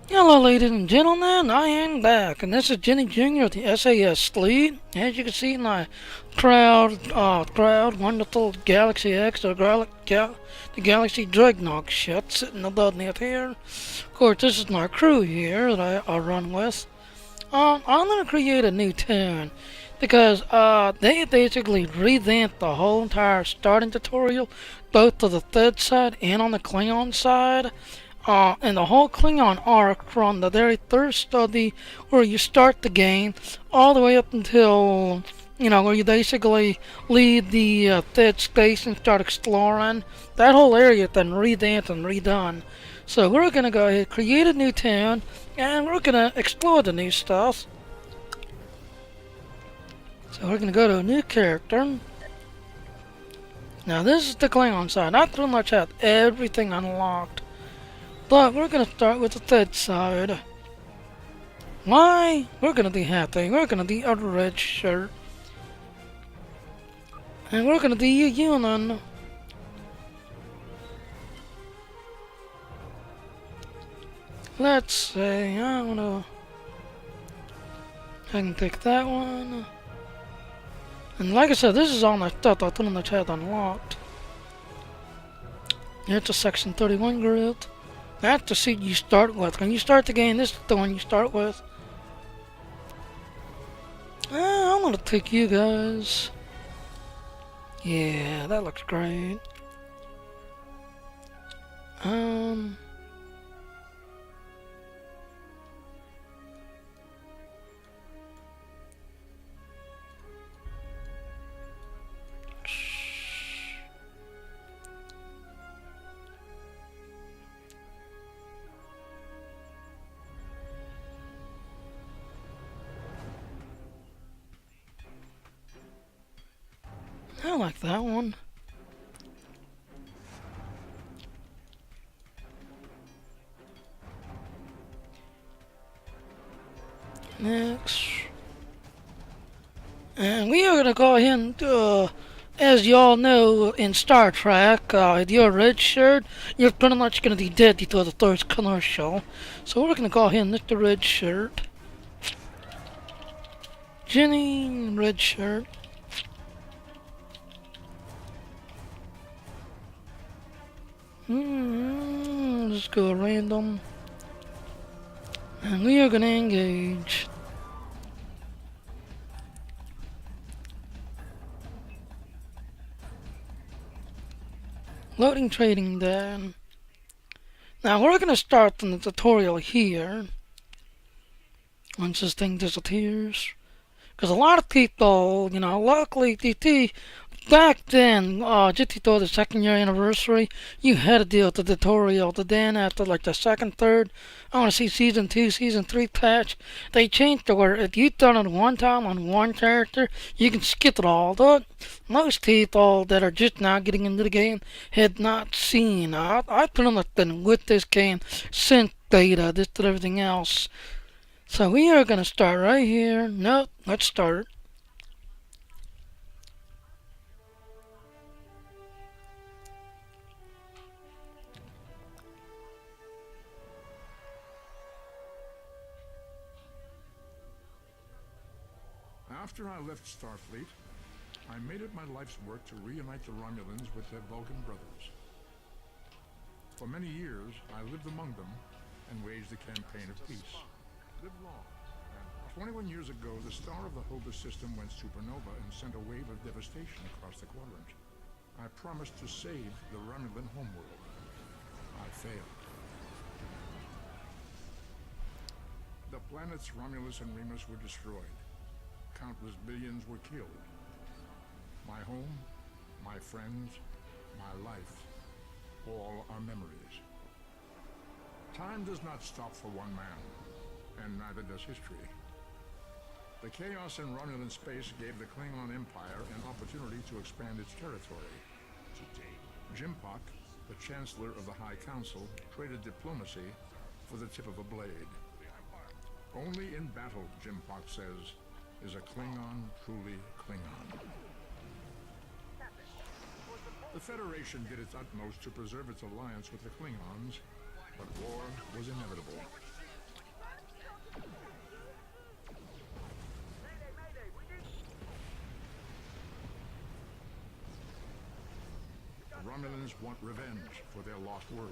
Hello, ladies and gentlemen. I am back, and this is Jenny Jr., the SAS lead. As you can see, my proud, wonderful Galaxy X, the Galaxy Dreadnought ship sitting above me up here. Of course, this is my crew here that I run with. I'm gonna create a new tune because they basically revamped the whole entire starting tutorial, both to the Fed side and on the Klingon side. And the whole Klingon arc from the very first study where you start the game all the way up until, where you basically leave the Fed space and start exploring. That whole area has been revamped and redone. So we're going to go ahead, create a new town, and we're going to explore the new stuff. So we're going to go to a new character. Now this is the Klingon side. I pretty much have everything unlocked. But we're gonna start with the third side. Why? We're gonna be happy. We're gonna be a red shirt. And we're gonna be a human. Let's see, I can pick that one. And like I said, this is all my stuff I pretty much had unlocked. Here's a Section 31 grid. That's the seat you start with. When you start the game, this is the one you start with. I'm gonna pick you guys. Yeah, that looks great. I like that one. Next. And we are going to go ahead and, as you all know, in Star Trek, if you're a red shirt, you're pretty much going to be dead before the third commercial. So we're going to go ahead and lift the red shirt. Jenny, red shirt. Let's go random. And we are going to engage. Loading trading then. Now we're going to start from the tutorial here. Once this thing disappears. Because a lot of people, luckily, back then, just before the second year anniversary, you had to deal with the tutorial. But then after like the second, third, I want to see season 2, season 3 patch, they changed to where if you've done it one time on one character, you can skip it all. But most people that are just now getting into the game had not seen. I've pretty much been with this game since beta, this and everything else. So we are going to start right here. Nope, let's start. After I left Starfleet, I made it my life's work to reunite the Romulans with their Vulcan brothers. For many years, I lived among them and waged a campaign of peace. Lived long. And 21 years ago, the star of the Holder system went supernova and sent a wave of devastation across the quadrant. I promised to save the Romulan homeworld. I failed. The planets Romulus and Remus were destroyed. Countless billions were killed. My home, my friends, my life, all are memories. Time does not stop for one man, and neither does history. The chaos in Romulan space gave the Klingon Empire an opportunity to expand its territory. Jimpak, the Chancellor of the High Council, traded diplomacy for the tip of a blade. Only in battle, Jimpak says, is a Klingon truly Klingon. The Federation did its utmost to preserve its alliance with the Klingons, but war was inevitable. Romulans want revenge for their lost world.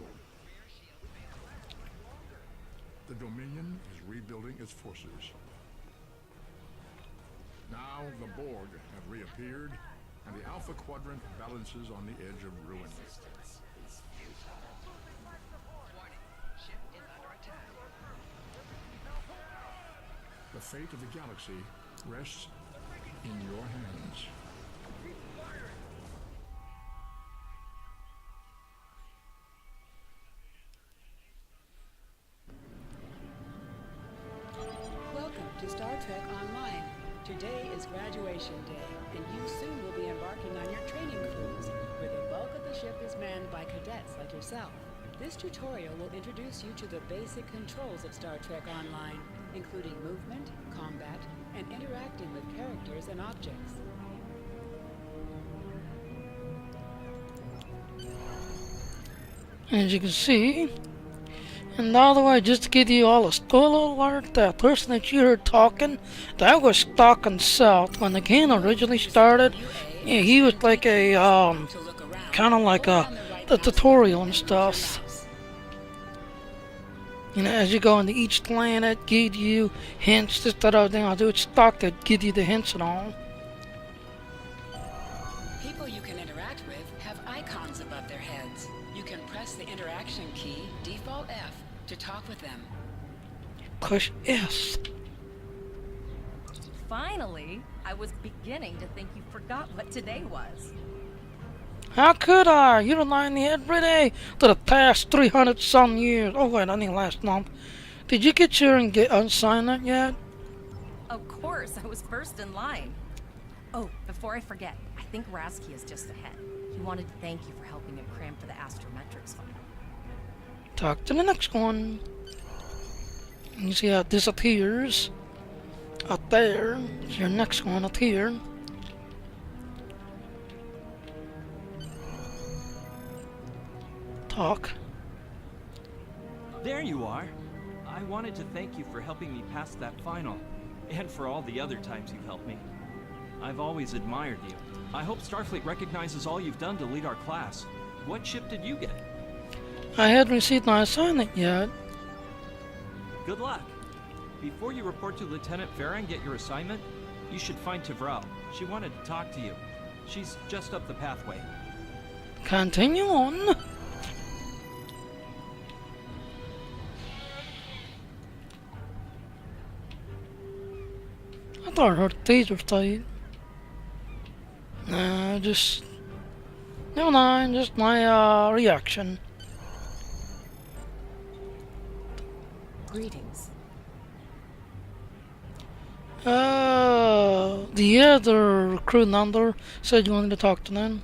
The Dominion is rebuilding its forces. Now the Borg have reappeared, and the Alpha Quadrant balances on the edge of ruin. The fate of the galaxy rests in your hands. Welcome to Star Trek Online. Today is graduation day, and you soon will be embarking on your training cruise, where the bulk of the ship is manned by cadets like yourself. This tutorial will introduce you to the basic controls of Star Trek Online, including movement, combat, and interacting with characters and objects. As you can see, and by the way, just to give you all a spoiler alert, that person that you heard talking, that was Stock South. When the game originally started, yeah, he was like a, kind of like the tutorial and stuff. You know, as you go into each planet, give you hints, this, that, other thing. I'll do it Stock that give you the hints and all. People you can interact with have icons above their heads. You can press the interaction key, default F, to talk with them. Push S. Finally, I was beginning to think you forgot what today was. How could I? You remind me every day for the past 300 some years. Oh wait, I think last month. Did you get your assignment yet? Of course, I was first in line. Oh, before I forget, I think Rasky is just ahead. He wanted to thank you for helping him cram for the astrometrics final. Talk to the next one. You see how it disappears? Up there. It's your next one up here. Talk. There you are. I wanted to thank you for helping me pass that final, and for all the other times you've helped me. I've always admired you. I hope Starfleet recognizes all you've done to lead our class. What ship did you get? I hadn't received my assignment yet. Good luck. Before you report to Lieutenant Farah and get your assignment, you should find Tavral. She wanted to talk to you. She's just up the pathway. Continue on. I thought I heard a taser fight. Nah, just... Never mind, just my reaction. Greetings. The other crew member said you wanted to talk to them.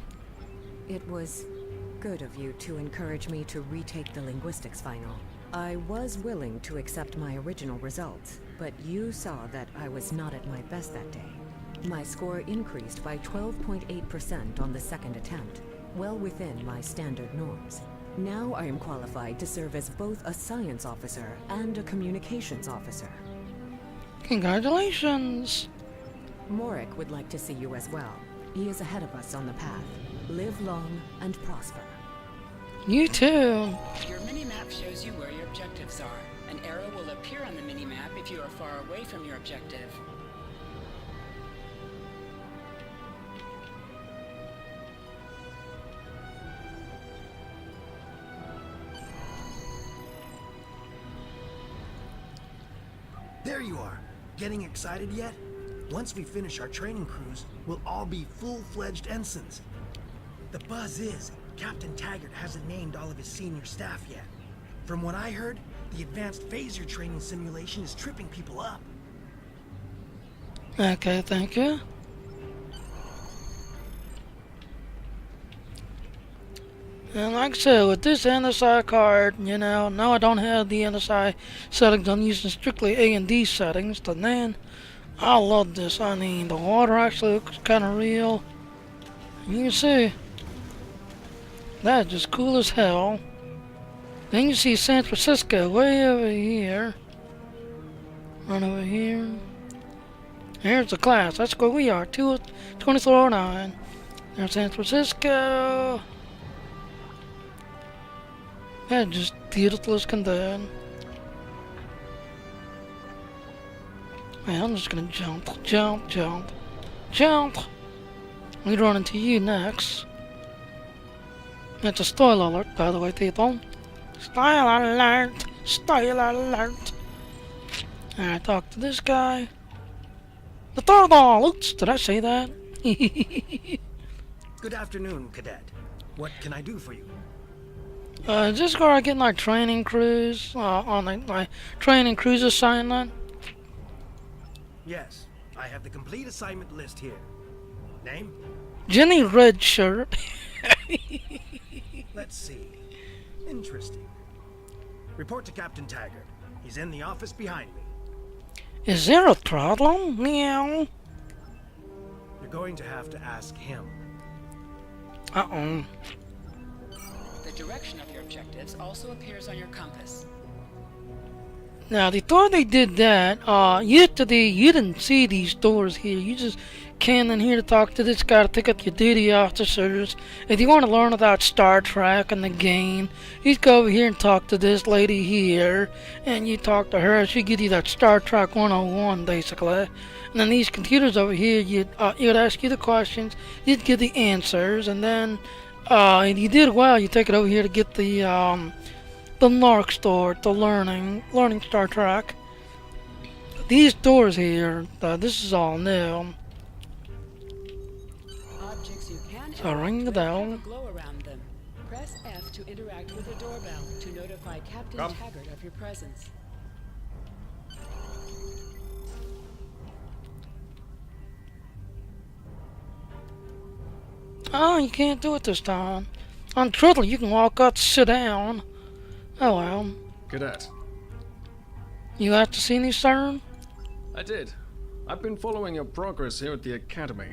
It was good of you to encourage me to retake the linguistics final. I was willing to accept my original results, but you saw that I was not at my best that day. My score increased by 12.8% on the second attempt, well within my standard norms. Now I am qualified to serve as both a science officer and a communications officer. Congratulations! Morik would like to see you as well. He is ahead of us on the path. Live long and prosper. You too! Your minimap shows you where your objectives are. An arrow will appear on the minimap if you are far away from your objective. There you are. Getting excited yet? Once we finish our training cruise, we'll all be full-fledged ensigns. The buzz is, Captain Taggart hasn't named all of his senior staff yet. From what I heard, the advanced phaser training simulation is tripping people up. Okay, thank you. And like I said, with this NSI card, you know, now I don't have the NSI settings. I'm using strictly A and D settings. But man, I love this. I mean, the water actually looks kind of real. You can see. That's just cool as hell. Then you see San Francisco way over here. Run over here. Here's the class. That's where we are. 2409. There's San Francisco. Yeah, just beautiful as can do. Man, I'm just gonna jump, jump, jump, jump. We run into you next. That's a spoiler alert, by the way, people. Spoiler alert! Spoiler alert! And I talked to this guy. The third ball! Oops, did I say that? Good afternoon, Cadet. What can I do for you? Just where I get my training cruise, on my training cruise assignment. Yes, I have the complete assignment list here. Name? Jenny Redshirt. Let's see. Interesting. Report to Captain Taggart. He's in the office behind me. Is there a problem? Meow. You're going to have to ask him. Uh-oh. The direction of your objectives also appears on your compass. Now, before they did that, yesterday you didn't see these doors here. You just came in here to talk to this guy to pick up your duty officers. If you want to learn about Star Trek and the game, you go over here and talk to this lady here, and you talk to her. She give you that Star Trek 101, basically. And then these computers over here, you'd ask you the questions, you'd get the answers, and then if you did well, you take it over here to get the Narc store, the learning Star Trek. These doors here, this is all new. Objects you can So ring the interact with bell. have a glow around them. Press F to interact with the doorbell to notify Captain Taggart of your presence. Oh, you can't do it this time. On Triddle, you can walk out, sit down. Oh well. Cadet. You have to see me, sir? I did. I've been following your progress here at the Academy,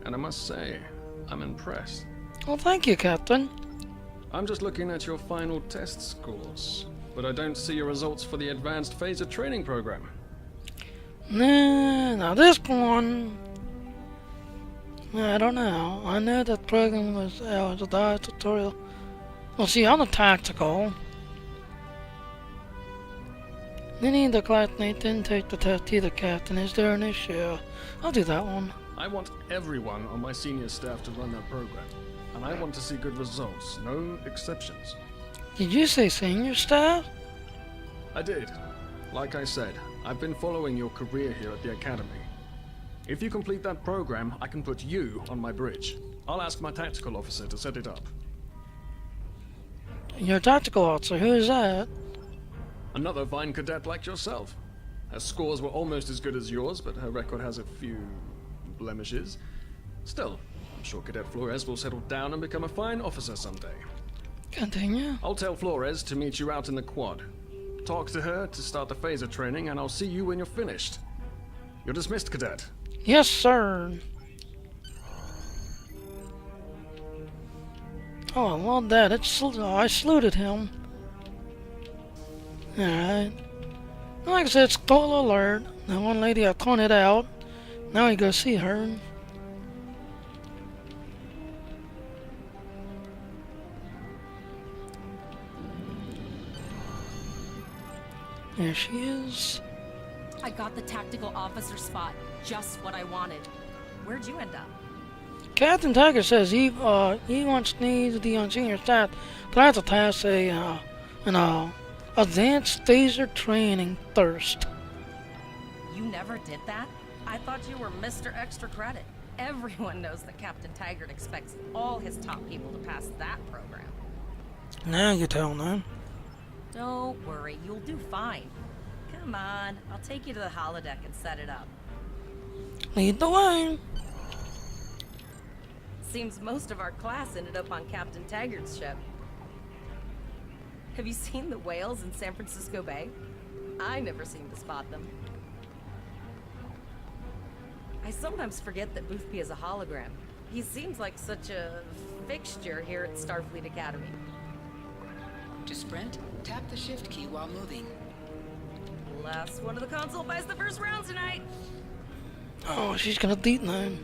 and I must say, I'm impressed. Well, thank you, Captain. I'm just looking at your final test scores, but I don't see your results for the Advanced Phaser Training Program. Nah, now this one... I don't know. I know that program was a diet tutorial. Well, see, I'm a tactical. Any of the classmates didn't take the test either, Captain. Is there an issue? I'll do that one. I want everyone on my senior staff to run that program, and I want to see good results, no exceptions. Did you say senior staff? I did. Like I said, I've been following your career here at the Academy. If you complete that program, I can put you on my bridge. I'll ask my tactical officer to set it up. Your tactical officer, who is that? Another fine cadet like yourself. Her scores were almost as good as yours, but her record has a few blemishes. Still, I'm sure Cadet Flores will settle down and become a fine officer someday. Continue. I'll tell Flores to meet you out in the quad. Talk to her to start the phaser training, and I'll see you when you're finished. You're dismissed, Cadet. Yes, sir. Oh, I love that. I saluted him. Alright. Like I said, spoiler alert. That one lady I pointed out. Now you go see her. There she is. I got the tactical officer spot. Just what I wanted. Where'd you end up? Captain Taggart says he wants needs the senior staff to have to pass an advanced phaser training first. You never did that? I thought you were Mr. Extra Credit. Everyone knows that Captain Taggart expects all his top people to pass that program. Now you tell them. Don't worry, you'll do fine. Come on, I'll take you to the holodeck and set it up. Lead the way. Seems most of our class ended up on Captain Taggart's ship. Have you seen the whales in San Francisco Bay? I never seem to spot them. I sometimes forget that Boothby is a hologram. He seems like such a fixture here at Starfleet Academy. To sprint, tap the shift key while moving. Last one of the console buys the first round tonight. Oh, she's gonna beat them.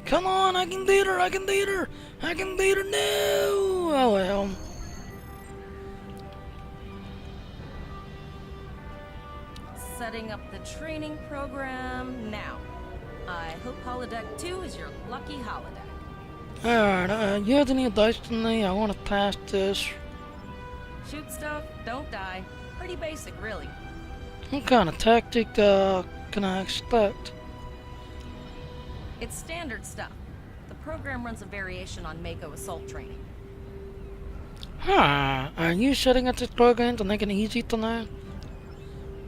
Come on, I can beat her, I can beat her, I can beat her, no! Oh well. setting up the training program now. I hope holodeck 2 is your lucky holodeck. Alright, you have any advice to me? I want to pass this. Shoot stuff, don't die. Pretty basic, really. What kind of tactic can I expect? It's standard stuff. The program runs a variation on Mako assault training. Huh, are you setting up this program to make it easy to learn?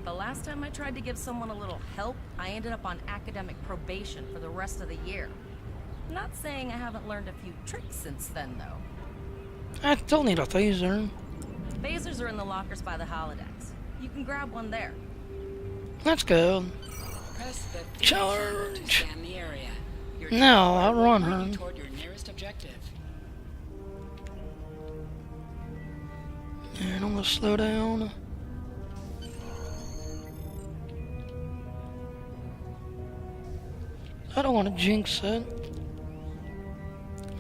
The last time I tried to give someone a little help, I ended up on academic probation for the rest of the year. Not saying I haven't learned a few tricks since then, though. I still need a taser. Phasers are in the lockers by the holodecks. You can grab one there. Let's go. Press the V Charge. key to scan the area. Your No, I'll will run point her. you toward your nearest objective. And I'm gonna slow down. I don't want to jinx it.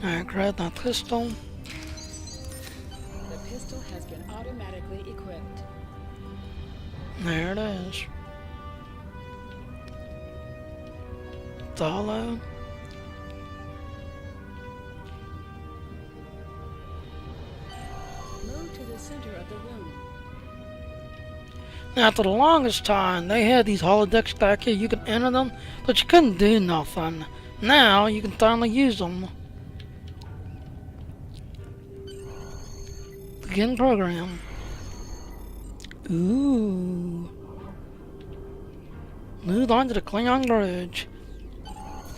Alright, grab that pistol. The pistol has been automatically equipped. There it is. Follow. Move to the center of the room. Now, for the longest time, they had these holodecks back here. You could enter them, but you couldn't do nothing. Now, you can finally use them. Begin program. Ooh. Move on to the Klingon Bridge.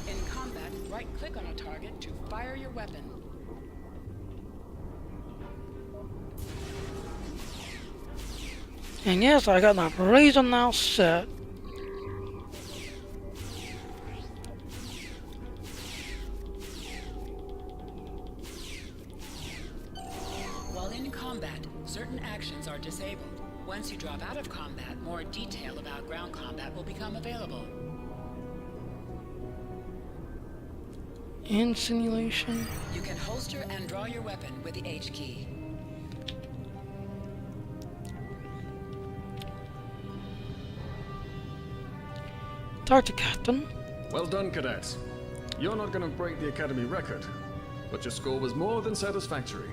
In combat, right-click on a target to fire your weapon. And yes, I got my razor now set. While in combat, certain actions are disabled. Once you drop out of combat, more detail about ground combat will become available. In simulation. You can holster and draw your weapon with the H key. Talk to Captain. Well done, cadets. You're not going to break the Academy record, but your score was more than satisfactory.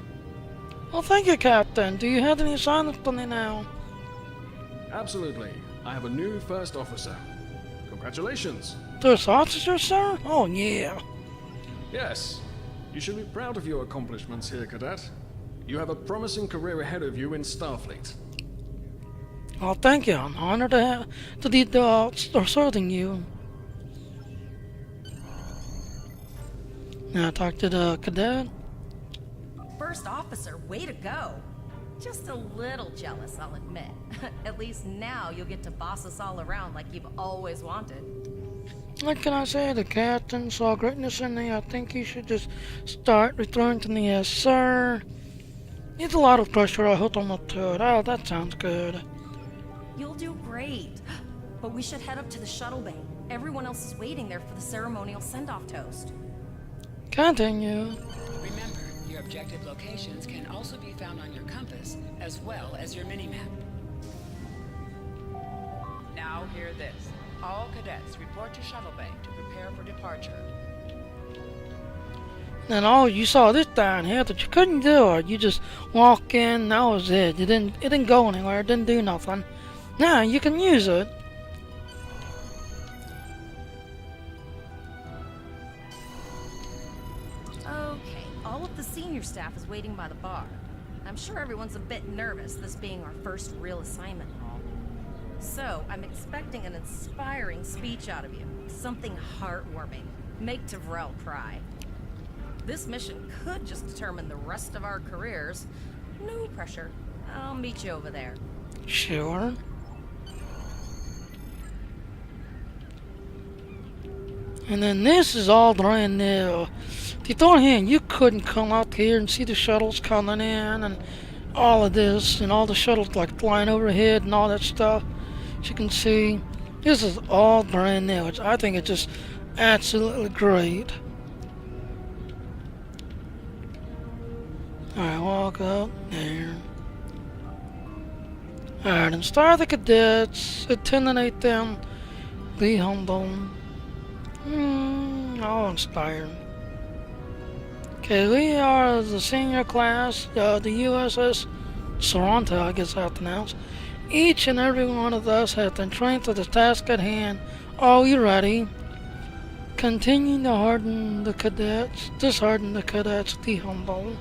Well, thank you, Captain. Do you have any assignments for me now? Absolutely. I have a new first officer. Congratulations. First officer, sir? Oh, yeah. Yes, you should be proud of your accomplishments here, cadet. You have a promising career ahead of you in Starfleet. Well, thank you. I'm honored to be serving you. Now talk to the cadet. First officer, way to go. Just a little jealous, I'll admit. At least now you'll get to boss us all around like you've always wanted. What can I say? The captain saw greatness in me. I think he should just start referring to me as sir. It's a lot of pressure. I hope I'm up to it. Oh, that sounds good. You'll do great. But we should head up to the shuttle bay. Everyone else is waiting there for the ceremonial send-off toast. Continue. Remember, your objective locations can also be found on your compass, as well as your minimap. Now hear this. All cadets report to shuttle bay to prepare for departure. And oh, you saw this down here that you couldn't do it. You just walk in, that was it. It didn't go anywhere, it didn't do nothing. Now you can use it. Okay, all of the senior staff is waiting by the bar. I'm sure everyone's a bit nervous, this being our first real assignment and all. So, I'm expecting an inspiring speech out of you. Something heartwarming. Make Tavrel cry. This mission could just determine the rest of our careers. No pressure. I'll meet you over there. Sure. And then this is all brand new. Beforehand, you couldn't come up here and see the shuttles coming in and all of this and all the shuttles like flying overhead and all that stuff. As you can see, this is all brand new. I think it's just absolutely great. Alright, walk up there. Alright, inspire the cadets, intimidate them, be humble. I'll inspire. Okay, we are the senior class, the USS Toronto, I guess I have to announce. Each and every one of us has been trained to the task at hand. Are we ready? Continue to harden the cadets, dishearten the cadets, be humble.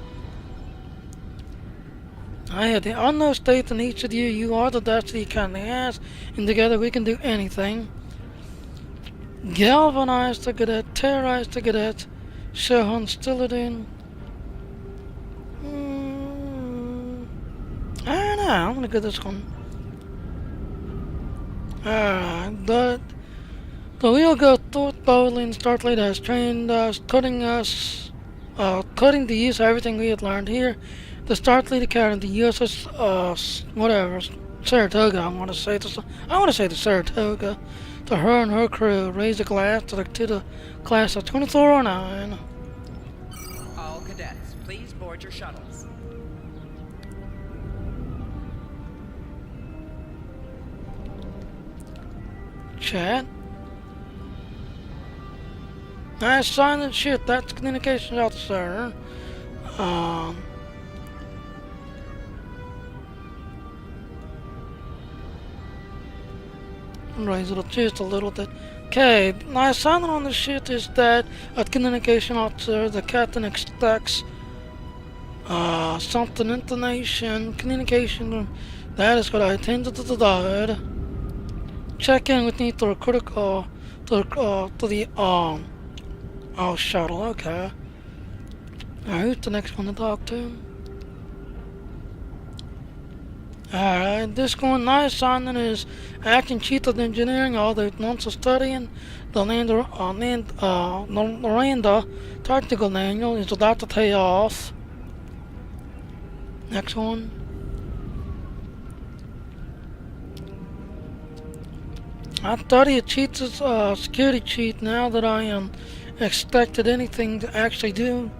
I have the utmost faith in each of you. You are the destiny Academy has, and together we can do anything. Galvanize the cadet, terrorize the cadet, show hostility. I don't know, I'm gonna get this one. Alright, the wheel goes boldly and Starfleet has trained us, cutting the use of everything we had learned here. The Starfleet Academy, the USS, whatever, Saratoga, I want to say the Saratoga. To her and her crew, raise a glass to the class of 2409. All cadets, please board your shuttles. Chat. Nice silent shit, that's communications officer. Raise it just a little bit. Okay, my assignment on the ship is that a communication officer, the captain expects something intonation, communication. That is what I intended to do. Check in with me to the critical to the shuttle. Okay. Alright, who's the next one to talk to? Alright, this one, my assignment is acting chief of engineering, all the months of studying. The Miranda tactical manual is about to pay off. Next one. I study a cheat's security cheat now that I am expected anything to actually do.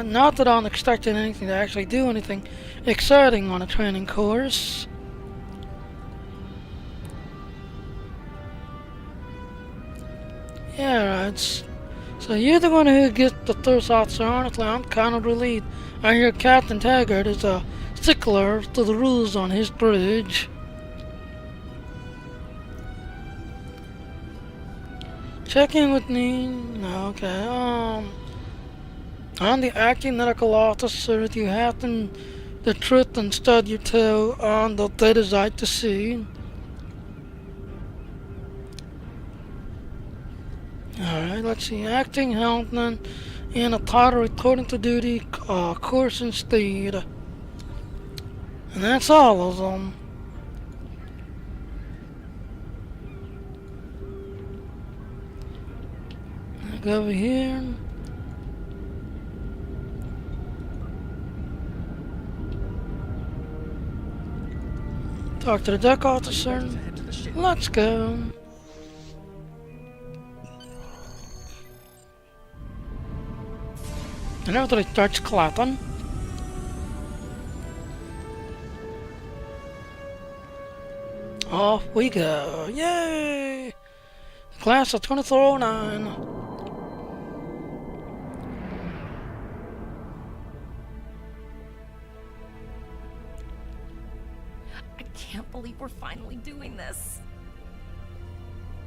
Not that I'm expecting anything to actually do anything exciting on a training course. Yeah, right. So you're the one who gets the first officer. Honestly, I'm kind of relieved. I hear Captain Taggart is a stickler to the rules on his bridge. Check in with me. Okay, I'm the acting medical officer. If you happen the truth and stud your toe on the data site to see. Alright, let's see. Acting helpman and a title according to duty, course and speed. And that's all of them. Go over here. Talk to the deck officer. Let's go. And everybody starts clapping. Off we go. Yay! Class of 2409. I can't believe we're finally doing this.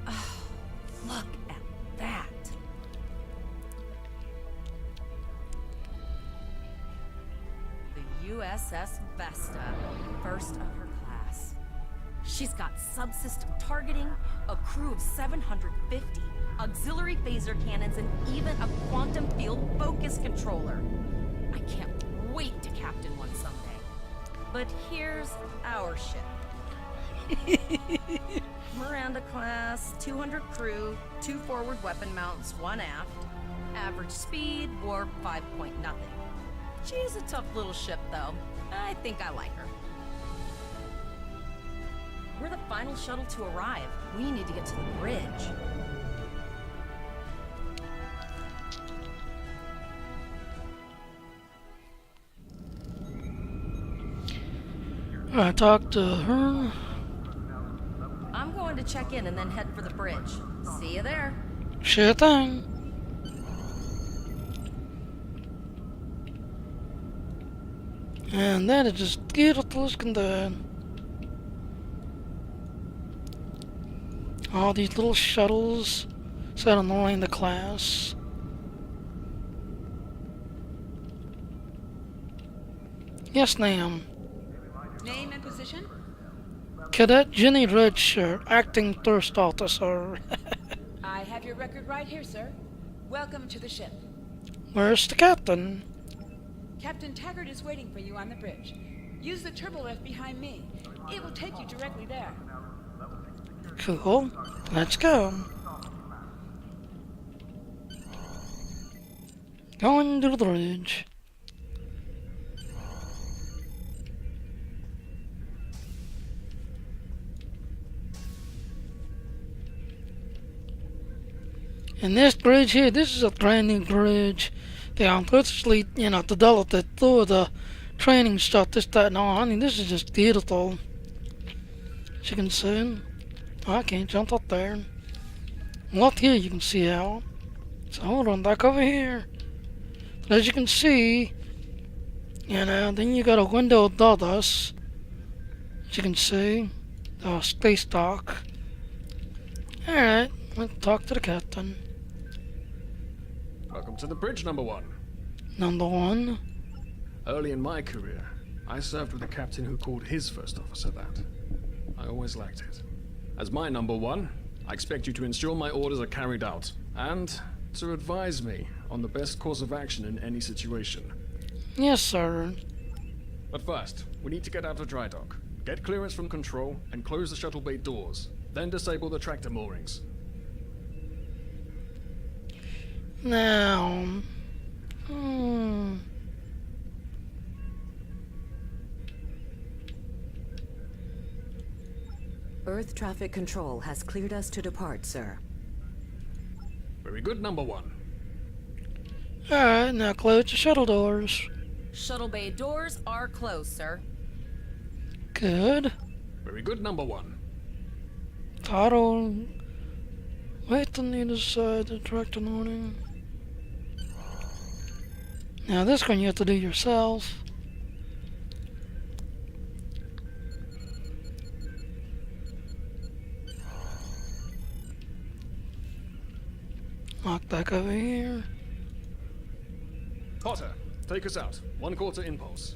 Oh, look at that. The USS Vesta, first of her class. She's got subsystem targeting, a crew of 750, auxiliary phaser cannons, and even a quantum field focus controller. I can't wait to captain one someday. But here's our ship. Miranda class, 200 crew, 2 forward weapon mounts, 1 aft. Average speed, warp 5 point nothing. She's a tough little ship, though. I think I like her. We're the final shuttle to arrive. We need to get to the bridge. I talked to her. I'm going to check in and then head for the bridge. See you there. Sure thing. And that is just beautiful as can do. All these little shuttles set on the line to class. Yes, ma'am. Name and position? Cadet Jenny Redshirt, acting first officer. I have your record right here, sir. Welcome to the ship. Where's the captain? Captain Taggart is waiting for you on the bridge. Use the turbo lift behind me. It will take you directly there. Cool. Let's go. Going to the bridge. And this bridge here, this is a brand new bridge. They unfortunately, developed it through the training stuff, this, that, and all. I mean, this is just beautiful. As you can see. I can't jump up there. Well, up here you can see out. So hold on, back over here. But as you can see, then you got a window above us. As you can see, the space dock. Alright, let's talk to the captain. Welcome to the bridge, number one. Number one. Early in my career, I served with a captain who called his first officer that. I always liked it. As my number one, I expect you to ensure my orders are carried out, and to advise me on the best course of action in any situation. Yes, sir. But first, we need to get out of dry dock, get clearance from control, and close the shuttle bay doors. Then disable the tractor moorings. Now, Earth traffic control has cleared us to depart, sir. Very good, number one. Alright, now close the shuttle doors. Shuttle bay doors are closed, sir. Good. Very good, number one. Throttle. Wait on either side to track the morning. Now this one you have to do yourself. Lock back over here. Potter, take us out. 1/4 impulse.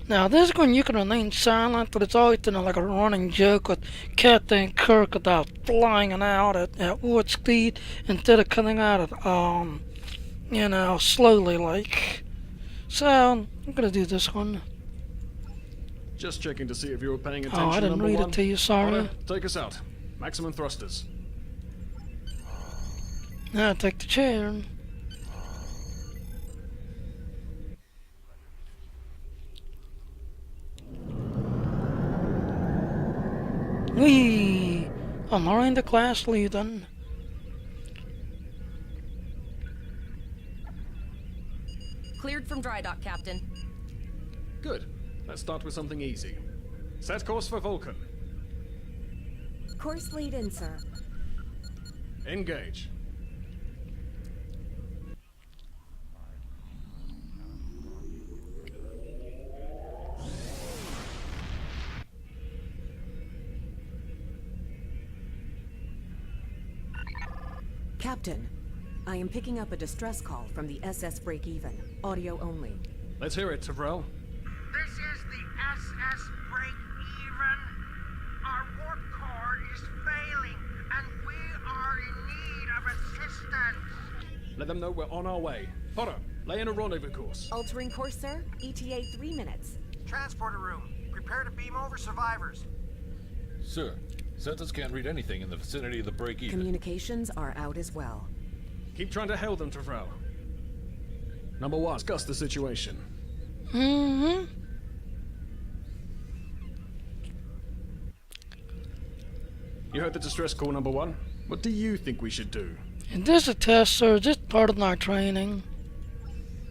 Now this one you can remain silent, but it's always like a running joke with Captain Kirk about flying out at warp speed instead of coming out at slowly like. So I'm gonna do this one. Just checking to see if you were paying attention. Oh, I didn't number read one. it to you, sorry. Potter, take us out. Maximum thrusters. Now take the chair. Whee! I'm already the class leading. Cleared from dry dock, Captain. Good. Let's start with something easy. Set course for Vulcan. Course lead in, sir. Engage. Captain, I am picking up a distress call from the SS Break-Even. Audio only. Let's hear it, Tavrel. This is the SS Break-Even. Our warp core is failing, and we are in need of assistance. Let them know we're on our way. Potter, lay in a rendezvous course. Altering course, sir. ETA 3 minutes. Transporter room. Prepare to beam over survivors. Sir, Census can't read anything in the vicinity of the break-even. Communications are out as well. Keep trying to hail them, Tavrel. Number one, discuss the situation. Mm-hmm. You heard the distress call, number one. What do you think we should do? Is this a test, sir? Is this part of our training?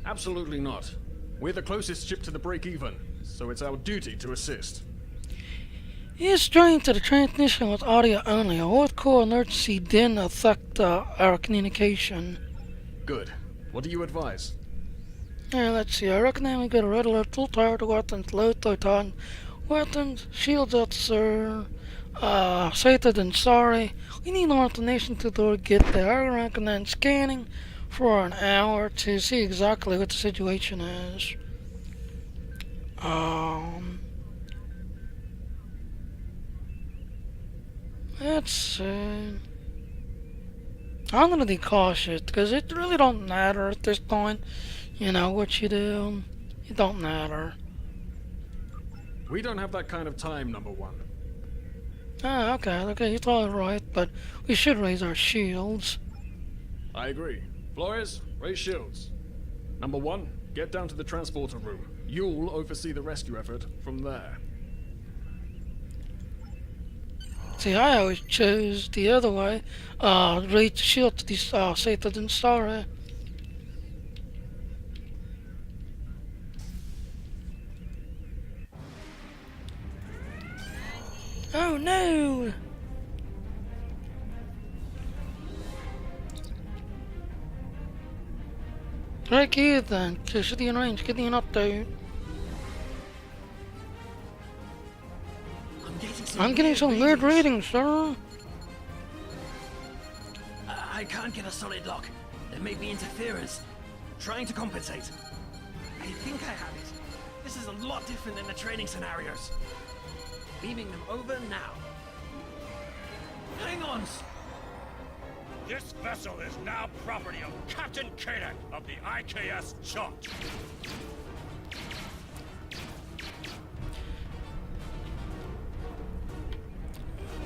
Absolutely not. We're the closest ship to the break-even, so it's our duty to assist. It's strange that the transmission was audio only. A hardcore emergency didn't affect our communication. Good. What do you advise? Let's see. I recommend we get a red alert, full power to weapons, low Titan weapons, shields up, sir. Safer than sorry. We need more information to get there. I recommend scanning for an hour to see exactly what the situation is. Let's see. I'm gonna be cautious because it really don't matter at this point. You know what you do. It don't matter. We don't have that kind of time, number one. Okay, you're probably right, but we should raise our shields. I agree. Flores, raise shields. Number one, get down to the transporter room. You'll oversee the rescue effort from there. See, I always chose the other way. Raise the shield to these safer than sorry. Oh no! Right here then, to city and range, getting an update. I'm getting some weird readings, sir. I can't get a solid lock. There may be interference. Trying to compensate. I think I have it. This is a lot different than the training scenarios. Beaming them over now. Hang on! This vessel is now property of Captain Kadek of the IKS Charge.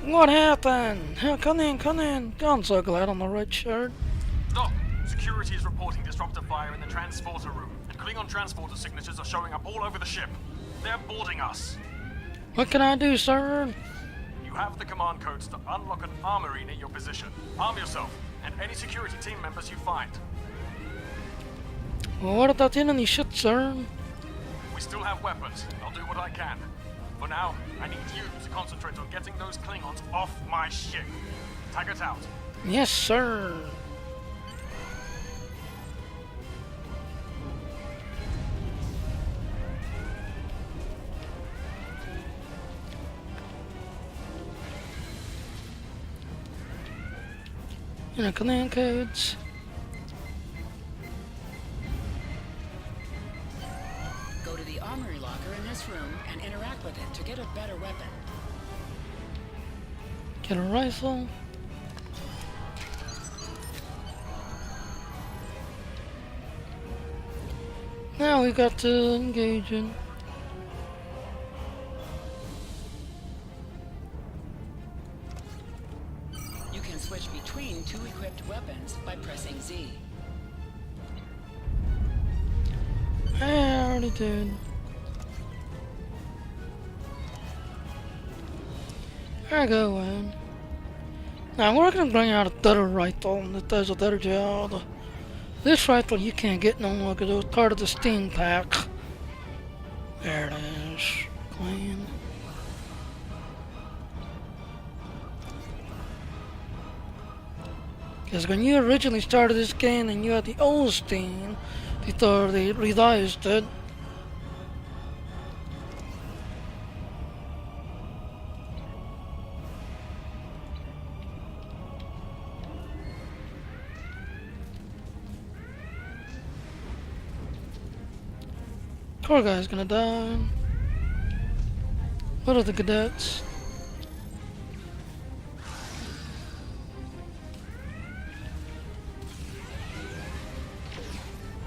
What happened? Come in. I'm so glad I'm a red shirt. Doc, security is reporting disruptor fire in the transporter room, and Klingon transporter signatures are showing up all over the ship. They're boarding us. What can I do, sir? You have the command codes to unlock an armory near your position. Arm yourself, and any security team members you find. Well, what about the enemy ship, sir? We still have weapons. I'll do what I can. For now, I need you to concentrate on getting those Klingons off my ship. Taggart out. Yes, sir. Command codes. Go to the armory locker in this room and interact with it to get a better weapon. Get a rifle. Now we got to engage in. You can switch between two equipped weapons by pressing Z. I already did. There I go, man. Now we're gonna bring out a better rifle that does a better job. This rifle you can't get no more because it was part of the Steam pack. There it is. Clean. Because when you originally started this game and you had the old Steam, before they revised it, poor guy's gonna die. What are the cadets?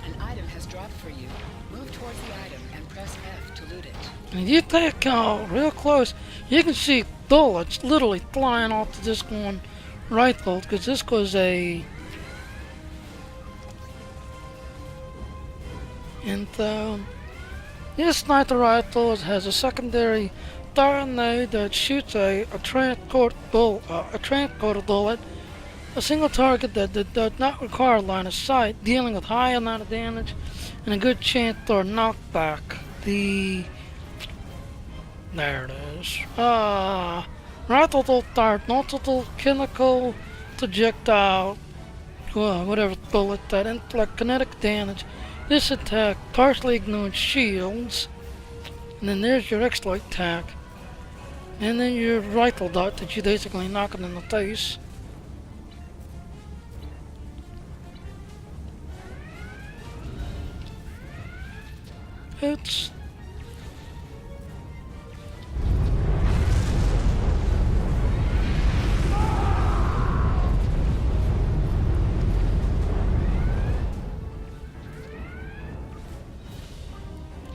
An item has dropped for you. Move towards the item and press F to loot it. And you take real close, you can see bullets literally flying off to this one rifle because this was a info. This sniper rifle has a secondary fire node that shoots a transporter bullet, a single target that does not require line of sight, dealing with high amount of damage and a good chance for a knockback. There it is. use? Rifle dart, multiple chemical projectile, whatever bullet that inflict kinetic damage. This attack partially ignores shields. And then there's your exploit attack. And then your rifle dart that you basically knock it in the face. It's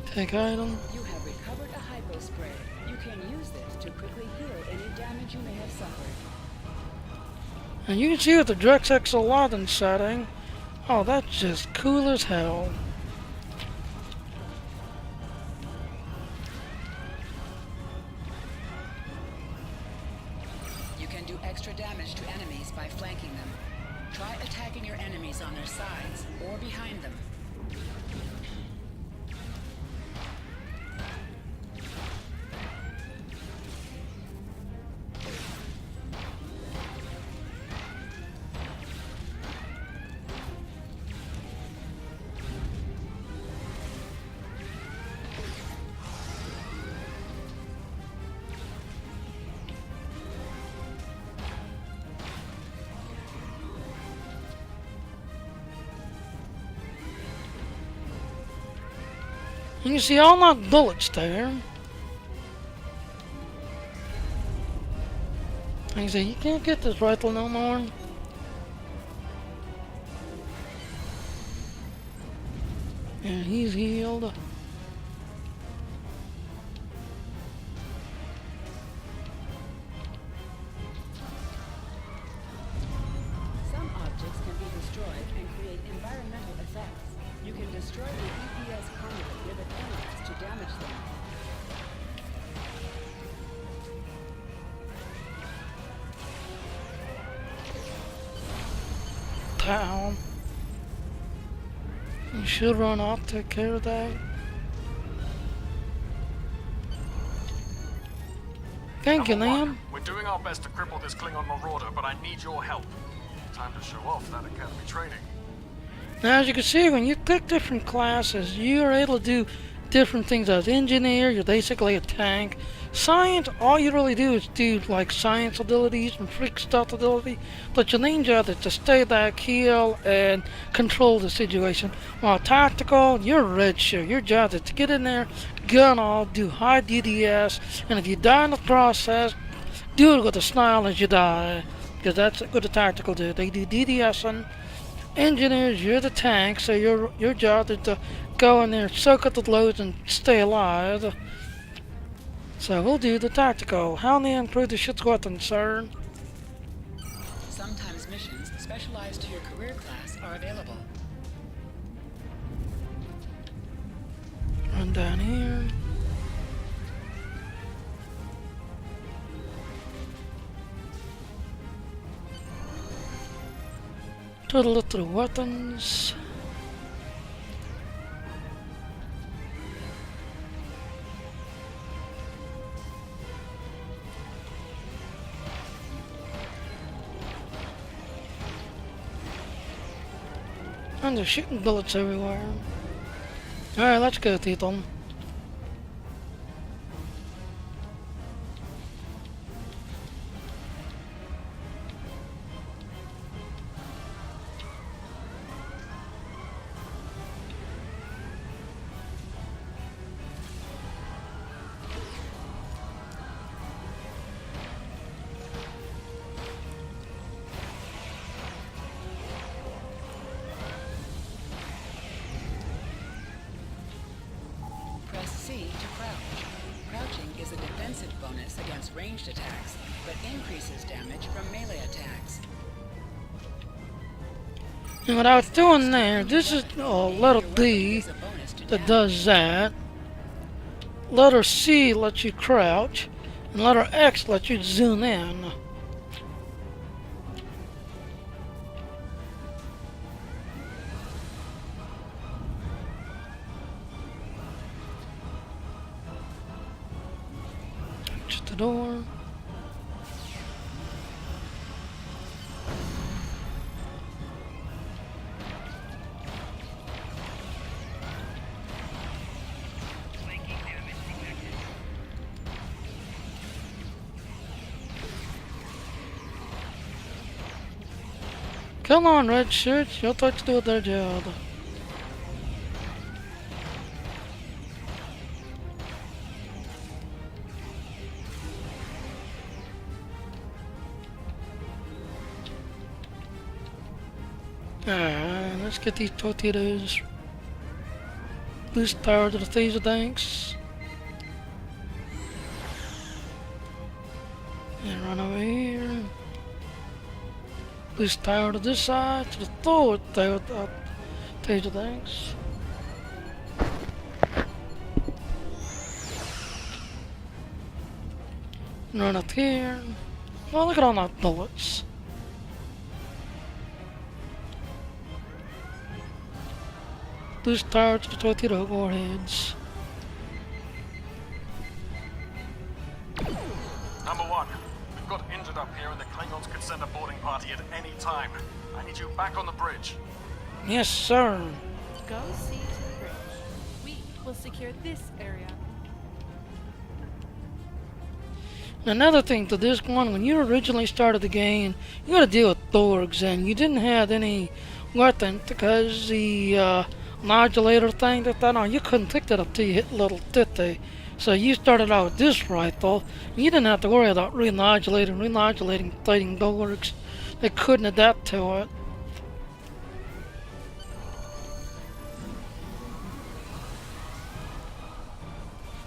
take item. You have recovered a hypo spray. You can use this to quickly heal any damage you may have suffered. And you can see with the Drex Exolodon setting. Oh, that's just cool as hell. You can do extra damage to enemies by flanking them. Try attacking your enemies on their sides or behind them. You can see all my bullets there. Like I say, you can't get this rifle no more. And he's healed. Some objects can be destroyed and create environmental effects. You can destroy the EPS conduit with attempts to damage them. Town. You should run off, take care of that. Thank you, Liam. We're doing our best to cripple this Klingon marauder, but I need your help. Time to show off that academy training. Now, as you can see, when you pick different classes, you are able to do different things. As engineer, you're basically a tank. Science, all you really do is do like science abilities and freak stuff ability. But your main job is to stay back, heal, and control the situation. While tactical, you're Redshirt. Your job is to get in there, gun all, do high DDS, and if you die in the process, do it with a smile as you die. Because that's what the tactical do. They do DDSing. Engineers, you're the tank, so your job is to go in there, soak up the loads, and stay alive. So we'll do the tactical. How may I improve the ship's weapons, sir? Sometimes missions specialized to your career class are available. Run down here. Total look through weapons. And they're shooting bullets everywhere. Alright, let's go, Teton. Press C to crouch. Crouching is a defensive bonus against ranged attacks, but increases damage from melee attacks. And what I was doing there, this is letter D that does that. Letter C lets you crouch, and letter X lets you zoom in. the door. Come on, Redshirt, you'll try to do their job. Alright, let's get these torpedoes. Loose power to the phaser tanks. And run over here. Loose power to this side, to the third taser tanks. And run up here. Oh, look at all my bullets. Loose power to the torpedo warheads. Number one, we've got injured up here and the Klingons could send a boarding party at any time. I need you back on the bridge. Yes, sir. Go see to the bridge. We will secure this area. Another thing to this one, when you originally started the game, you got to deal with Thorgs, and you didn't have any weapon because the modulator thing you couldn't pick that up till you hit little titty. So you started out with this rifle, and you didn't have to worry about remodulating fighting Thorgs. They couldn't adapt to it.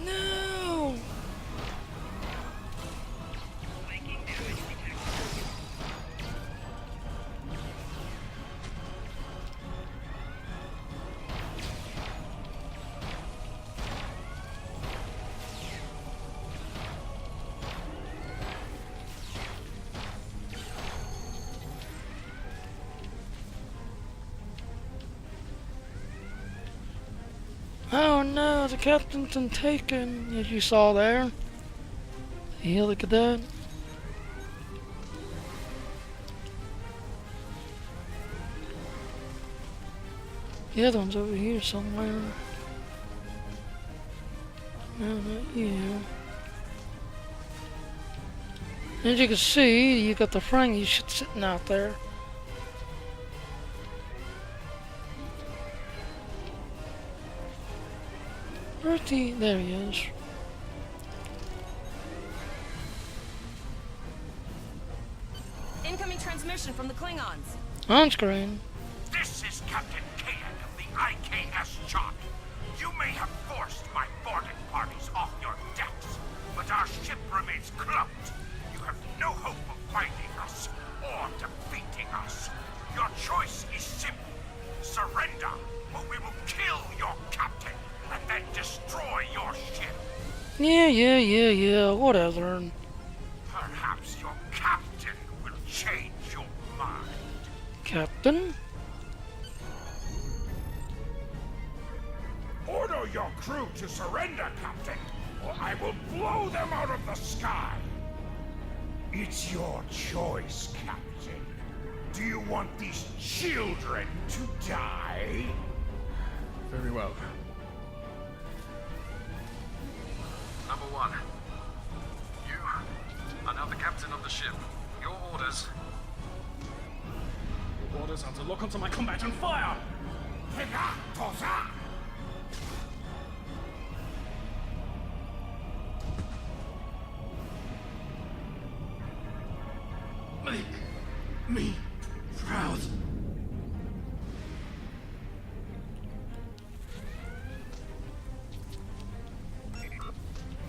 No! Oh no, the captain's been taken, as you saw there. Yeah, look at that. The other one's over here somewhere. No, not you. As you can see, you got the Frankie sitting out there. Where's the... there he is. Incoming transmission from the Klingons. On screen. This is Captain Kayan of the IKS Chart. You may have forced my boarding parties off your decks, but our ship remains cloaked. You have no hope of finding us or defeating us. Your choice is simple. Surrender, or we will kill your captain and then destroy your ship. Yeah, whatever. Perhaps your captain will change your mind. Captain? Order your crew to surrender, Captain, or I will blow them out of the sky. It's your choice, Captain. Do you want these children to die? Very well. Number one, you are now the captain of the ship. Your orders... Your orders are to lock onto my combat and fire! Make me proud.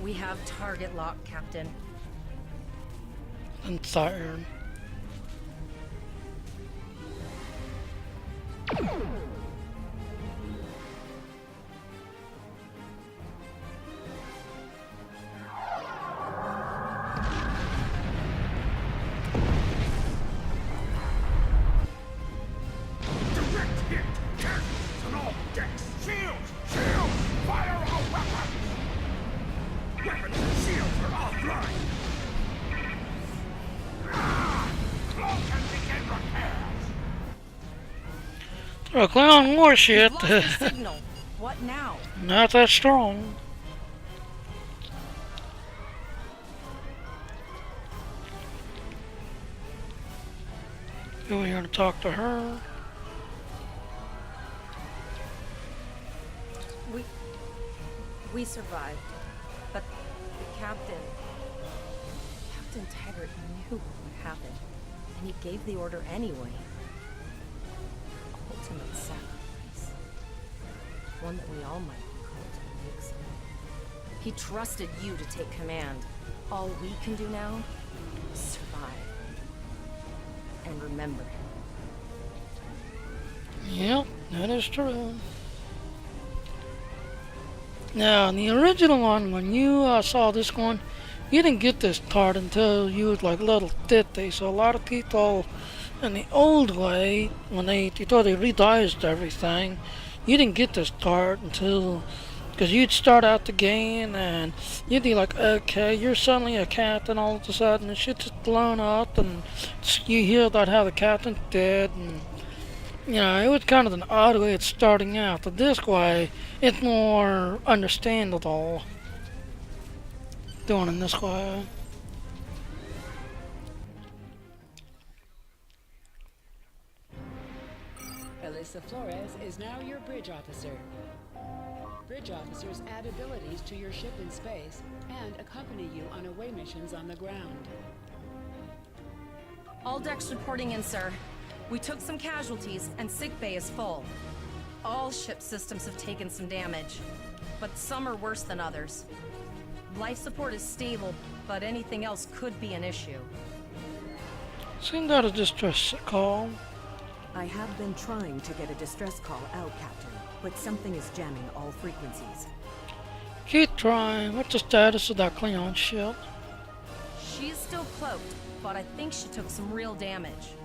We have target lock, Captain. And Siren. Direct hit! Cannons on all decks! Shields! Shields! Fire all weapons! Weapons and shields are offline! A Klingon warship. We've lost the signal. What now? Not that strong. Go here to talk to her. We survived, but the Captain Taggart knew what would happen, and he gave the order anyway. Ultimate sacrifice. One that we all might be called to make someday. He trusted you to take command. All we can do now is survive. And remember him. Yep, that is true. Now, in the original one, when you saw this one, you didn't get this part until you was like little titty. So a lot of people in the old way, when they thought they redized everything, you didn't get this part until, because you'd start out the game and you'd be like, okay, you're suddenly a captain all of a sudden, and shit's blown up, and you hear about how the captain's dead, and you know, it was kind of an odd way of starting out. But this way, it's more understandable doing it this way. Alyssa Flores is now your bridge officer. Bridge officers add abilities to your ship in space and accompany you on away missions on the ground. All decks reporting in, sir. We took some casualties, and sickbay is full. All ship systems have taken some damage, but some are worse than others. Life support is stable, but anything else could be an issue. Send out a distress call. I have been trying to get a distress call out, Captain, but something is jamming all frequencies. Keep trying. What's the status of that Klingon ship? She's still cloaked, but I think she took some real damage.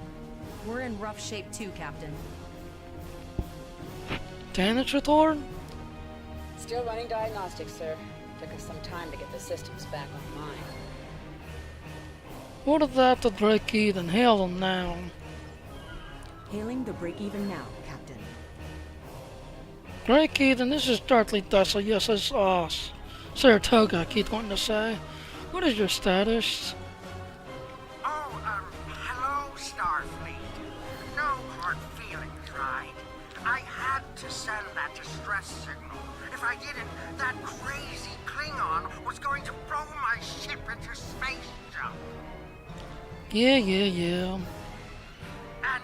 We're in rough shape too, Captain. Damage report? Still running diagnostics, sir. Took us some time to get the systems back online. What about the break-even? Hail them now. Hailing the break-even now, Captain. Break-even, this is Starfleet vessel USS Saratoga, I keep wanting to say. What is your status? Hello, Starfleet. No hard feelings, right? I had to send that distress signal. If I didn't, that crazy Klingon was going to throw my ship into space jump. Yeah. And,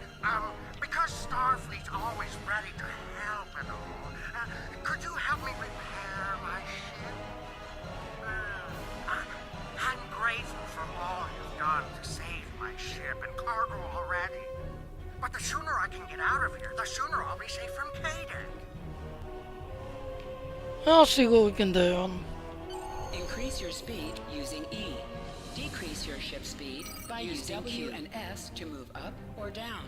because Starfleet's always ready to help and all, could you help me repair my ship? I'm grateful for all you've done to save my ship and cargo already. But the sooner I can get out of here, the sooner I'll be safe from K-Deck. I'll see what we can do. Increase your speed using E. Decrease your ship speed by using W and S to move up or down.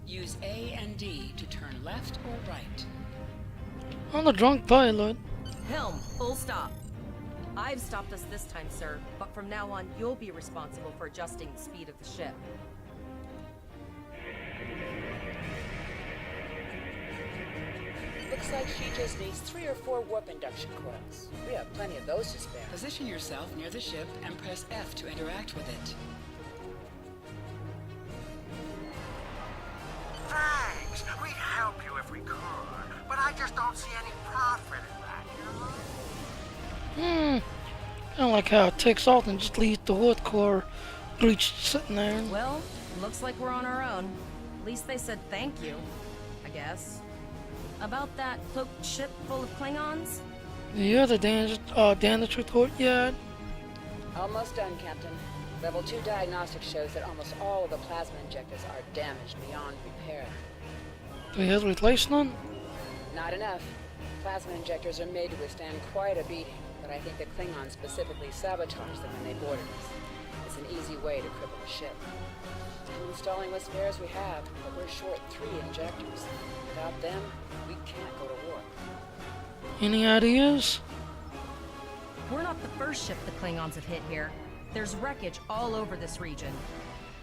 Use A and D to turn left or right. I'm the drunk pilot. Helm, full stop. I've stopped us this time, sir, but from now on, you'll be responsible for adjusting the speed of the ship. Looks like she just needs 3 or 4 warp induction coils. We have plenty of those to spare. Position yourself near the ship and press F to interact with it. Thanks. We'd help you if we could, but I just don't see any profit in that, I don't like how it takes off and just leaves the wood core breach sitting there. Well, looks like we're on our own. At least they said thank you, I guess. About that cloaked ship full of Klingons? You have the damage report yet? Almost done, Captain. Level 2 diagnostics shows that almost all of the plasma injectors are damaged beyond repair. Do we have to replace them? Not enough. Plasma injectors are made to withstand quite a beating, but I think the Klingons specifically sabotaged them when they boarded us. It's an easy way to cripple the ship. I'm installing what spares we have, but we're short 3 injectors. Without them, we can't go to war. Any ideas? We're not the first ship the Klingons have hit here. There's wreckage all over this region.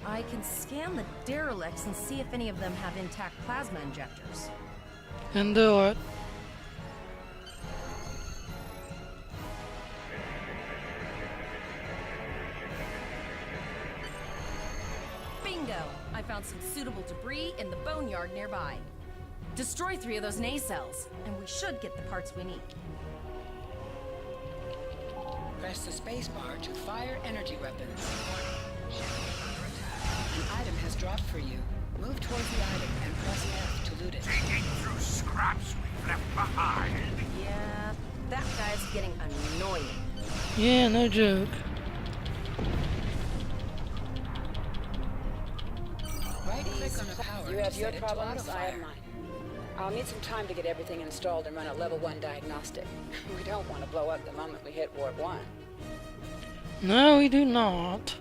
I can scan the derelicts and see if any of them have intact plasma injectors. And do it. Bingo! I found some suitable debris in the boneyard nearby. Destroy 3 of those nacelles, and we should get the parts we need. Press the spacebar to fire energy weapons. An item has dropped for you. Move towards the item and press F to loot it. Digging through scraps we've left behind. Yeah, that guy's getting annoying. Yeah, no joke. Right-click on the power You to have your set it to problems, I have auto-fire. mine. I'll need some time to get everything installed and run a level 1 diagnostic. We don't want to blow up the moment we hit Warp 1. No, we do not.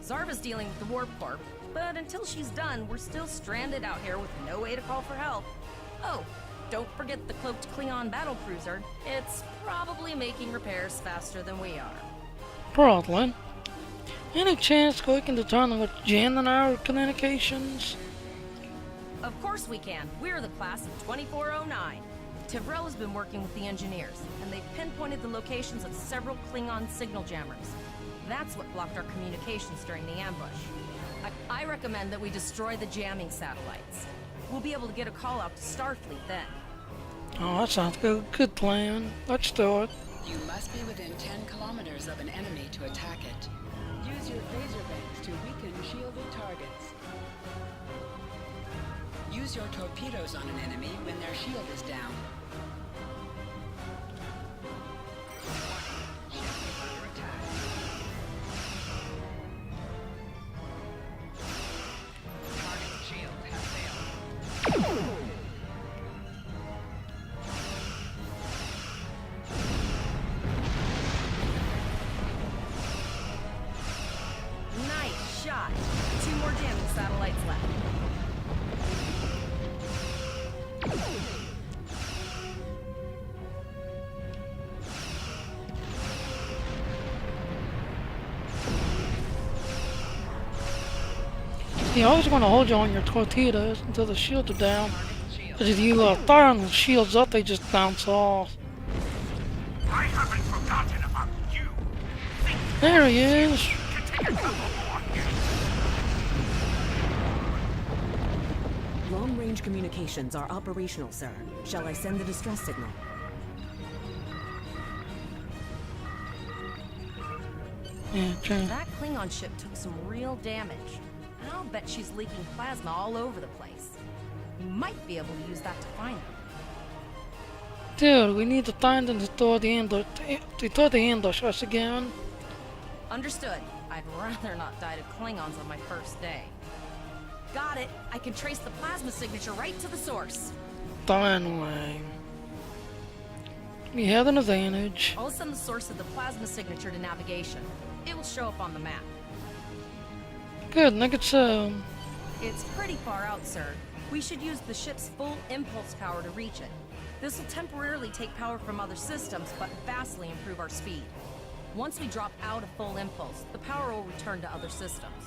Zarva's dealing with the Warp Corp, but until she's done, we're still stranded out here with no way to call for help. Oh, don't forget the cloaked Klingon battlecruiser. It's probably making repairs faster than we are. Probably. Any chance we can determine what's jamming our communications? Of course we can. We're the class of 2409. Tivrel has been working with the engineers, and they've pinpointed the locations of several Klingon signal jammers. That's what blocked our communications during the ambush. I recommend that we destroy the jamming satellites. We'll be able to get a call out to Starfleet then. Oh, that sounds good. Good plan. Let's do it. You must be within 10 kilometers of an enemy to attack it. Use your phaser banks to weaken shielded targets. Use your torpedoes on an enemy when their shield is down. Target shield has failed. Nice shot. 2 more jamming satellites left. You always want to hold you on your torpedoes until the shields are down. Because if you fire on the shields up, they just bounce off. I haven't forgotten about you. There he is. Take a couple more hits. Long-range communications are operational, sir. Shall I send the distress signal? Yeah, true. That Klingon ship took some real damage. I'll bet she's leaking plasma all over the place. We might be able to use that to find them. Dude, we need to find them to throw the ambush us again. Understood. I'd rather not die to Klingons on my first day. Got it. I can trace the plasma signature right to the source. Finally. We have an advantage. I'll send the source of the plasma signature to navigation. It will show up on the map. Good, make it so. It's pretty far out, sir. We should use the ship's full impulse power to reach it. This will temporarily take power from other systems, but vastly improve our speed. Once we drop out of full impulse, the power will return to other systems.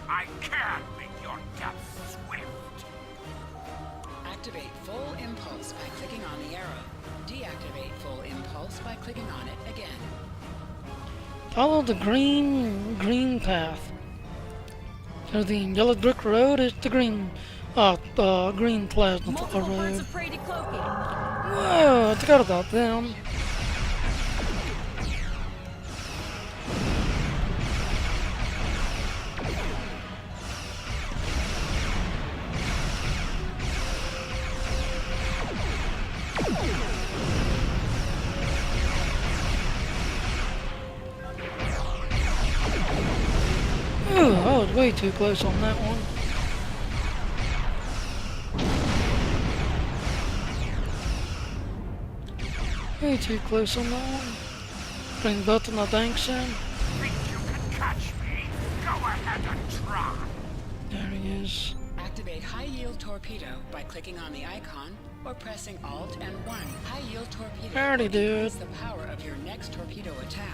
I can make your death swift. Activate full impulse by clicking on the arrow. Deactivate full impulse by clicking on it again. Follow the green path. So the yellow brick road is the green plasma Multiple birds road. of prey decloaking. Whoa, I forgot about them. Ooh, I was way too close on that one. Way too close on that one. Bring both of my banks in. Think you can catch me? Go ahead and try. There he is. Activate high-yield torpedo by clicking on the icon or pressing Alt and 1. High-yield torpedo Already will did. increase the power of your next torpedo attack.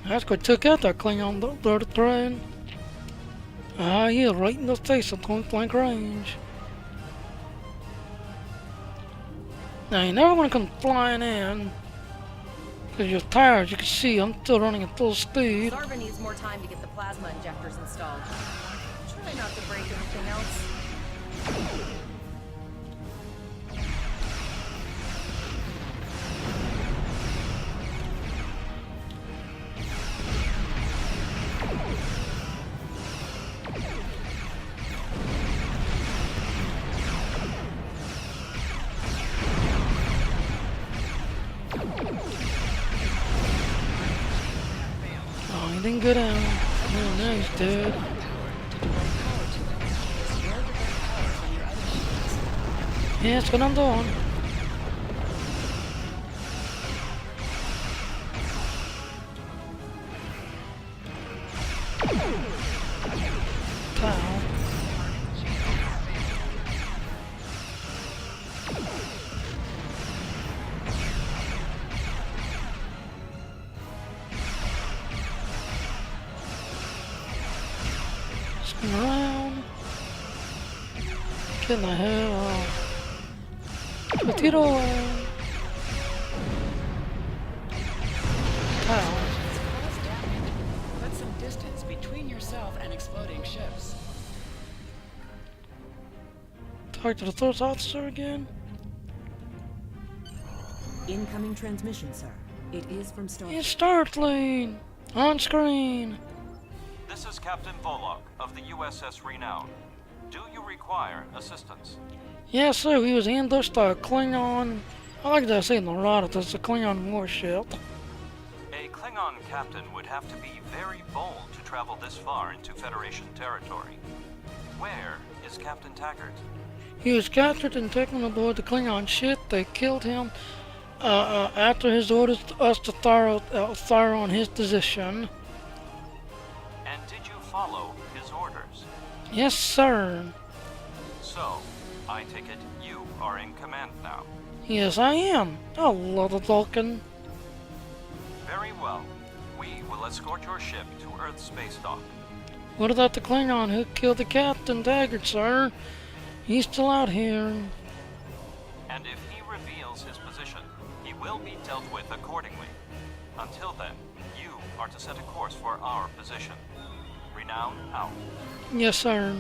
That's what took out that Klingon bird of prey. Ah, yeah, right in the face at point blank range. Now, you never want to come flying in. Because you're tired, you can see I'm still running at full speed. Zarva needs more time to get the plasma injectors installed. Try not to break anything else. Oh, he didn't go down. Oh, now he's dead. Yeah, that's what I'm doing. Pow. Spin around. Get the hell off. Potato. Pow. Put some distance between yourself and exploding ships. Talk to the third officer again. Incoming transmission, sir. It is from Starfleet. It's Starfleet! On screen! This is Captain Volok of the USS Renown. Do you require assistance? Yes, sir, he was ambushed by a Klingon. I like that saying the right, it's a Klingon warship. A Klingon captain would have to be very bold to travel this far into Federation territory. Where is Captain Taggart? He was captured and taken aboard the Klingon ship. They killed him after his orders to us to fire on his position. And did you follow his orders? Yes, sir. So, I take it you are in command now. Yes, I am. I love the Vulcan. Very well. We will escort your ship to Earth's space dock. What about the Klingon who killed the Captain Taggart, sir? He's still out here. And if he reveals his position, he will be dealt with accordingly. Until then, you are to set a course for our position. Renown out. Yes, sir.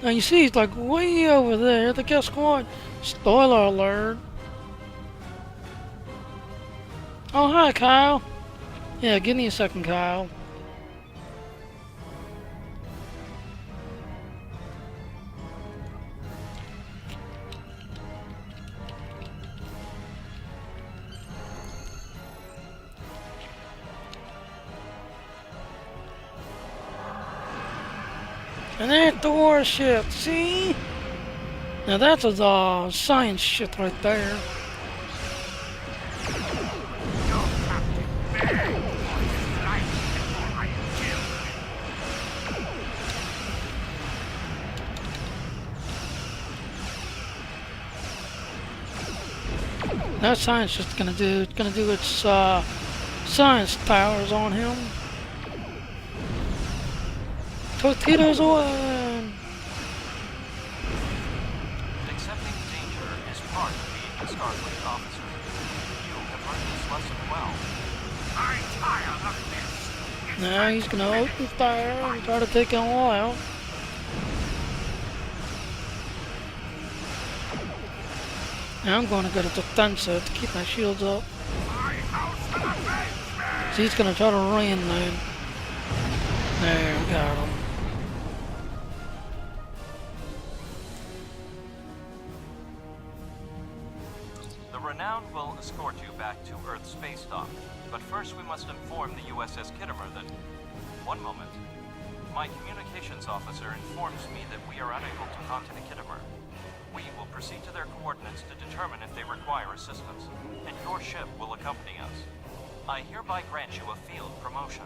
Now you see he's like way over there. But guess what? Spoiler alert. Oh, hi, Kyle. Yeah, give me a second, Kyle. And there's the warship, see? Now that's a science shit right there. That science just gonna do its science powers on him. Torpedoes away! Accepting danger is part of being a Starfleet officer. You have learned this lesson well. I'm tired of this. Now he's gonna open fire and try to take them all out. Now I'm gonna go to defensive to keep my shields up. So he's gonna try to rain then. There, we got him. The Renown will escort you back to Earth's space dock, but first we must inform the USS Kittimer that... One moment. My communications officer informs me that we are unable to contact Kittimer. We will proceed to their coordinates to determine if they require assistance, and your ship will accompany us. I hereby grant you a field promotion.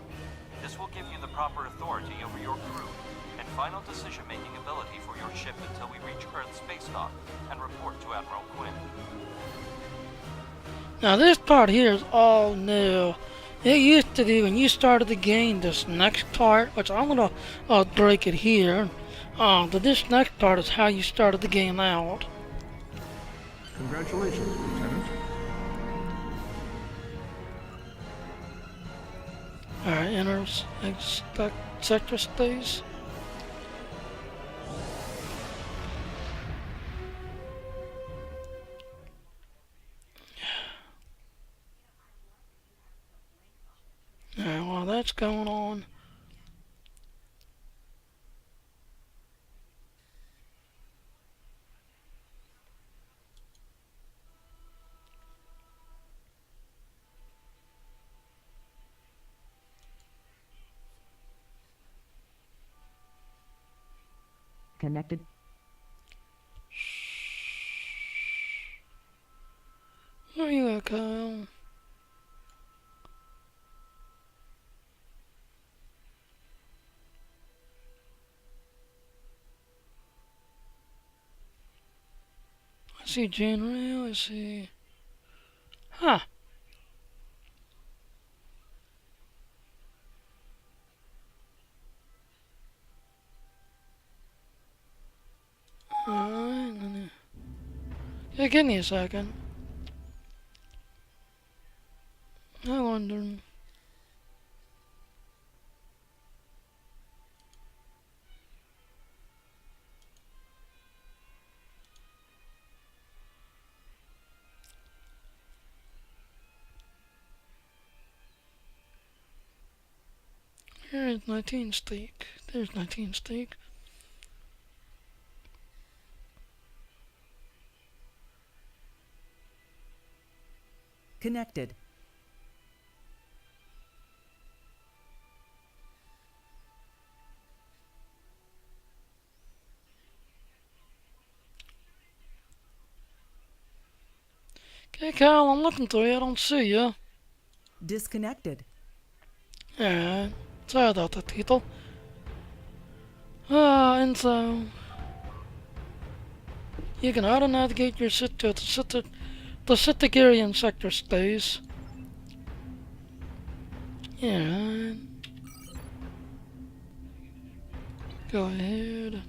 This will give you the proper authority over your crew, and final decision-making ability for your ship until we reach Earth's space dock and report to Admiral Quinn. Now this part here is all new. It used to do when you started the game, this next part, which I'm gonna break it here. This next part is how you started the game out. Congratulations, Lieutenant. Alright, enter sector stays. Alright, while that's going on, Connected. where you at, Kyle? I see General, I see... Huh. Alright, yeah, give me a second. I wonder... Here's 19 steak. There's 19 steak. Connected. Okay, Kyle, I'm looking through you. I don't see you. Disconnected. Alright. Sorry about that, people. And so... You can auto-navigate your sit to the Sitigarian sector stays. Yeah. Go ahead.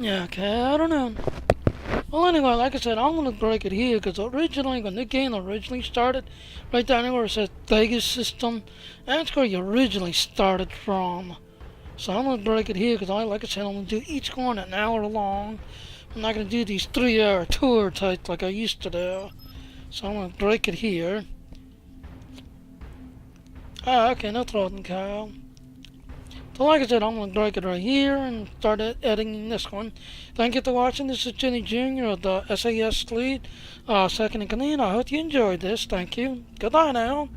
Yeah, okay, I don't know. Well, anyway, like I said, I'm gonna break it here because originally, when the game originally started, right down there where it says Vegas system, that's where you originally started from. So I'm gonna break it here because, like I said, I'm gonna do each one an hour long. I'm not gonna do these 3-hour tour types like I used to do. So I'm gonna break it here. Ah, okay, no problem, Kyle. So like I said, I'm going to break it right here and start editing this one. Thank you for watching. This is Jenny Jr. of the SAS Lead, second in command. I hope you enjoyed this. Thank you. Goodbye now.